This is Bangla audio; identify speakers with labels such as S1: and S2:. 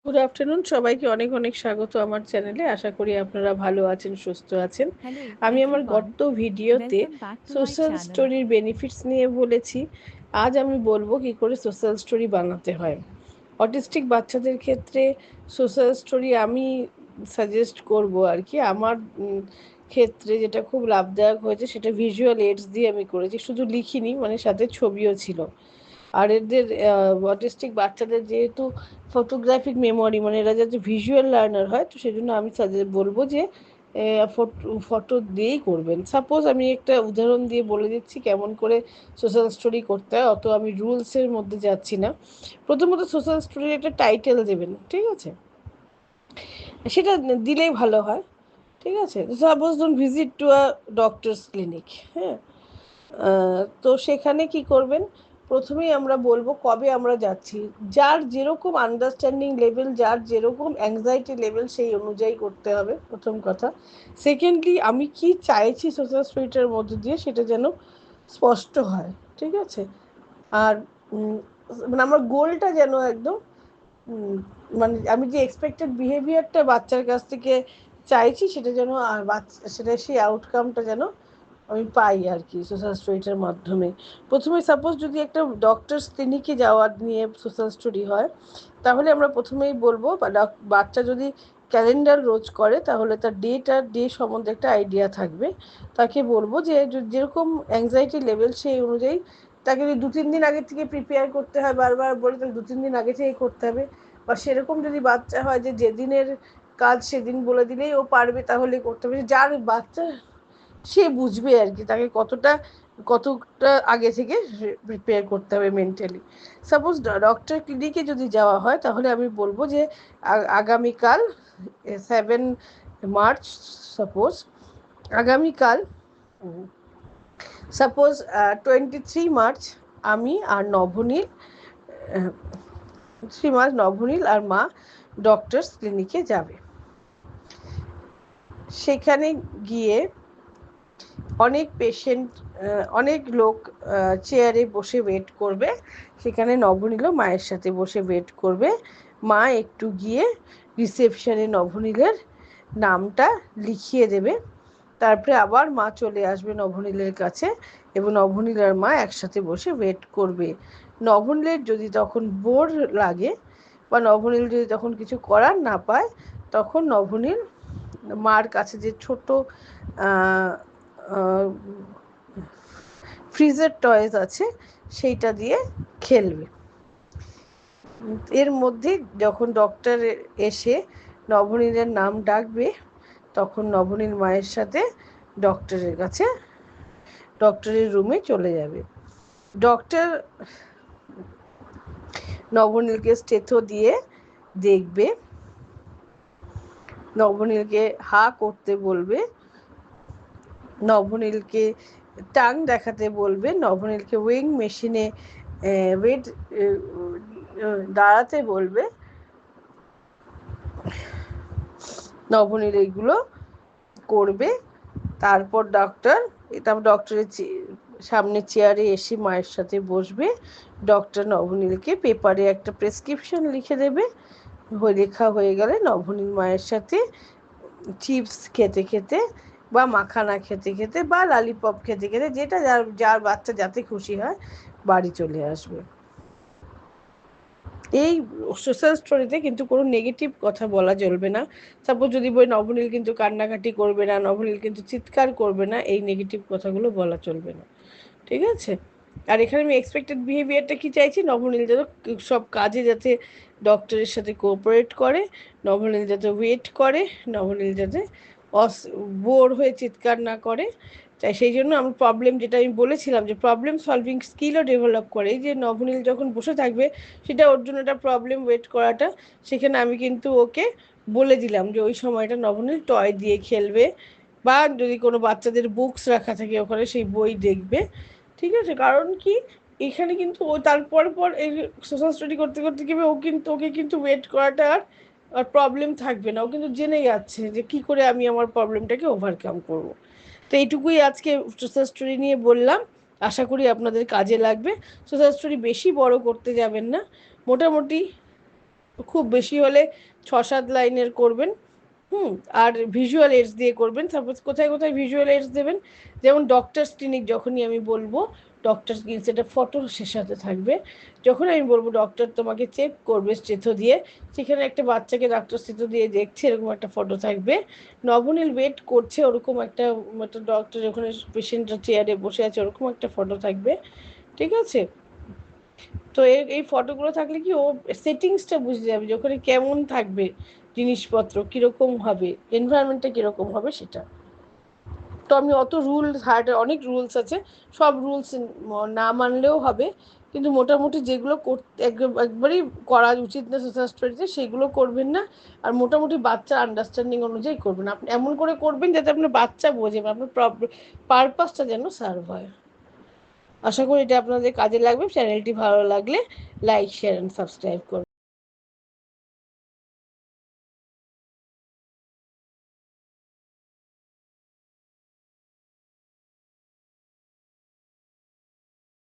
S1: গুড আফটারনুন, সবাইকে অনেক অনেক স্বাগত আমার চ্যানেলে। আশা করি আপনারা ভালো আছেন, সুস্থ আছেন।
S2: Hello
S1: আমি আমার
S2: everyone,
S1: গত ভিডিওতে
S2: welcome back to my
S1: social
S2: channel.
S1: স্টোরির বেনিফিটস নিয়ে বলেছি। আজ আমি বলবো কি করে সোশ্যাল স্টোরি বানাতে হয়। অটিস্টিক বাচ্চাদের ক্ষেত্রে সোশ্যাল স্টোরি আমি সাজেস্ট করব আর কি। আমার ক্ষেত্রে যেটা খুব লাভদায়ক হয়েছে সেটা ভিজুয়াল এইডস দিয়ে আমি করেছি, শুধু লিখিনি, মানে সাথে ছবিও ছিল। আর এদের অটিস্টিক বাচ্চাদের যেহেতু ফটোগ্রাফিক মেমোরি, মানে এরা যাতে ভিজুয়াল লার্নার হয়, তো সেই জন্য আমি বলবো যে ফটো দিয়েই করবেন। সাপোজ আমি একটা উদাহরণ দিয়ে বলে দিচ্ছি কেমন করে সোশ্যাল স্টোরি করতে হয়, অত আমি রুলসের মধ্যে যাচ্ছি না। প্রথমত সোশ্যাল স্টোরির একটা টাইটেল দেবেন, ঠিক আছে? সেটা দিলেই ভালো হয়, ঠিক আছে? সাপোজ ধরুন visit to a doctors clinic, হ্যাঁ। তো সেখানে কি করবেন, প্রথমেই আমরা বলবো কবে আমরা যাচ্ছি। যার যেরকম আন্ডারস্ট্যান্ডিং লেভেল, যার যেরকম অ্যাংজাইটি লেভেল, সেই অনুযায়ী করতে হবে, প্রথম কথা। সেকেন্ডলি, আমি কি চাইছি সোশ্যাল স্টোরিটার মধ্যে দিয়ে, সেটা যেন স্পষ্ট হয়, ঠিক আছে? আর মানে আমার গোলটা যেন একদম মানে আমি যে এক্সপেক্টেড বিহেভিয়ারটা বাচ্চার কাছ থেকে চাইছি, সেটা যেন সেটা সেই আউটকামটা যেন আমি পাই আর কি সোশ্যাল স্টোরিটার মাধ্যমে। প্রথমে সাপোজ যদি একটা ডক্টরস ক্লিনিকে যাওয়ার নিয়ে সোশ্যাল স্টোরি হয়, তাহলে আমরা প্রথমেই বলবো, বাচ্চা যদি ক্যালেন্ডার রোজ করে তাহলে তার ডে সম্বন্ধে একটা আইডিয়া থাকবে। তাকে বলবো যে যেরকম অ্যাংজাইটি লেভেল সেই অনুযায়ী তাকে যদি 2-3 দিন আগে থেকে প্রিপেয়ার করতে হয়, বারবার বলে তাহলে 2-3 দিন আগে থেকে করতে হবে। বা সেরকম যদি বাচ্চা হয় যে যেদিনের কাজ সেদিন বলে দিলেই ও পারবে, তাহলে করতে হবে। যার বাচ্চা সে বুঝবে আর কি তাকে কতটা আগে থেকে প্রিপেয়ার করতে হবে মেন্টালি। সাপোজ ডক্টর ক্লিনিকে যদি যাওয়া হয়, তাহলে আমি বলবো যে আগামীকাল 7 মার্চ, সাপোজ আগামীকাল সাপোজ 23 মার্চ আমি আর নবনীল, 3 মার্চ নবনীল আর মা ডক্টরস ক্লিনিকে যাবে। সেখানে গিয়ে অনেক পেশেন্ট, অনেক লোক চেয়ারে বসে ওয়েট করবে। সেখানে নবনীলও মায়ের সাথে বসে ওয়েট করবে। মা একটু গিয়ে রিসেপশনে নবনীলের নামটা লিখিয়ে দেবে। তারপরে আবার মা চলে আসবে নবনীলের কাছে এবং নবনীল আর মা একসাথে বসে ওয়েট করবে। নবনীলের যদি তখন বোর লাগে বা নবনীল যদি তখন কিছু করার না পায়, তখন নবনীল মার কাছে যে ছোট ফ্রিজের টয়েস আছে সেইটা দিয়ে খেলবে। এর মধ্যে যখন ডক্টর এসে নবনীলের নাম ডাকবে, তখন নবনীল মায়ের সাথে ডক্টরের কাছে, ডক্টরের রুমে চলে যাবে। ডক্টর নবনীলকে স্টেথো দিয়ে দেখবে, নবনীলকে হা করতে বলবে, নবনীলকে টাং দেখাতে বলবে, নবনীলকে ওয়েং মেশিনে ওয়েট দাঁড়াতে বলবে। নবনীল এইগুলো করবে। তারপর ডক্টরের সামনে চেয়ারে এসে মায়ের সাথে বসবে। ডক্টর নবনীলকে পেপারে একটা প্রেসক্রিপশন লিখে দেবে। লেখা হয়ে গেলে নবনীল মায়ের সাথে চিপস খেতে খেতে বা মাখানা খেতে খেতে বা লালিপপ খেতে খেতে, যেটা যার যার বাচ্চা যাতে খুশি হয়, বাড়ি চলে আসবে। এই সোশ্যাল স্টোরিতে কিন্তু কোনো নেগেটিভ কথা বলা চলবে না। সাপোজ যদি বই নবনীল কিন্তু কান্নাকাটি করবে না, নবনীল কিন্তু চিৎকার করবে না, এই নেগেটিভ কথাগুলো বলা চলবে না, ঠিক আছে? আর এখানে আমি এক্সপেক্টেড বিহেভিয়ারটা কি চাইছি, নবনীল যেন সব কাজে যাতে ডক্টরের সাথে কোঅপারেট করে, নবনীল যাতে ওয়েট করে, নবনীল যাতে বোর হয়ে চিৎকার না করে। তাই সেই জন্য আমি যেটা আমি বলেছিলাম যে প্রবলেম সলভিং স্কিলও ডেভেলপ করে। এই যে নবনীল যখন বসে থাকবে, সেটা ওর জন্য একটা প্রবলেম ওয়েট করাটা, সেখানে আমি কিন্তু ওকে বলে দিলাম যে ওই সময়টা নবনীল টয় দিয়ে খেলবে, বা যদি কোনো বাচ্চাদের বুকস রাখা থাকে ওখানে সেই বই দেখবে, ঠিক আছে? কারণ কি, এখানে কিন্তু ও তারপর এই সোশ্যাল স্টাডি করতে করতে কি ওকে কিন্তু ওয়েট করাটা আর প্রবলেম থাকবে না। ও কিন্তু জেনে যাচ্ছে যে কি করে আমি আমার প্রবলেমটাকে ওভারকাম করব। তো এইটুকুই আজকে সোশ্যাল স্টোরি নিয়ে বললাম। আশা করি আপনাদের কাজে লাগবে। সোশ্যাল স্টোরি বেশি বড় করতে যাবেন না, মোটামুটি খুব বেশি হলে 6-7 লাইনের করবেন। আর ভিজুয়াল এইডস দিয়ে করবেন। সাপোজ কোথায় কোথায় ভিজুয়াল এইডস দেবেন, যেমন ডক্টরস ক্লিনিক যখনই আমি বলবো ডক্টরস ক্লিনিক, সেটা ফটো সে সাথে থাকবে। যখন আমি বলবো ডক্টর তোমাকে চেক করবে স্টেথো দিয়ে, সেখানে একটা বাচ্চাকে ডাক্তার স্টেথো দিয়ে দেখছে এরকম একটা ফটো থাকবে। নবনীল ওয়েট করছে ওরকম একটা ডক্টর ওখানে পেশেন্টরা চেয়ারে বসে আছে ওরকম একটা ফটো থাকবে, ঠিক আছে? তো এই ফটোগুলো থাকলে কি ও সেটিংসটা বুঝে যাবে যে ওখানে কেমন থাকবে, জিনিসপত্র কীরকম হবে, এনভায়রনমেন্টটা কীরকম হবে সেটা। তো আমি অত রুলস, হার্ড অনেক রুলস আছে, সব রুলস না মানলেও হবে, কিন্তু মোটামুটি যেগুলো করতে একবারই করা উচিত না সোশ্যাল স্টোরিতে সেগুলো করবেন না। আর মোটামুটি বাচ্চার আন্ডারস্ট্যান্ডিং অনুযায়ী করবেন। আপনি এমন করে করবেন যাতে আপনার বাচ্চা বোঝে, আপনার পারপাসটা যেন সার্ভ হয়। আশা করি এটা আপনাদের কাজে লাগবে। চ্যানেলটি ভালো লাগলে লাইক, শেয়ার অ্যান্ড সাবস্ক্রাইব করুন।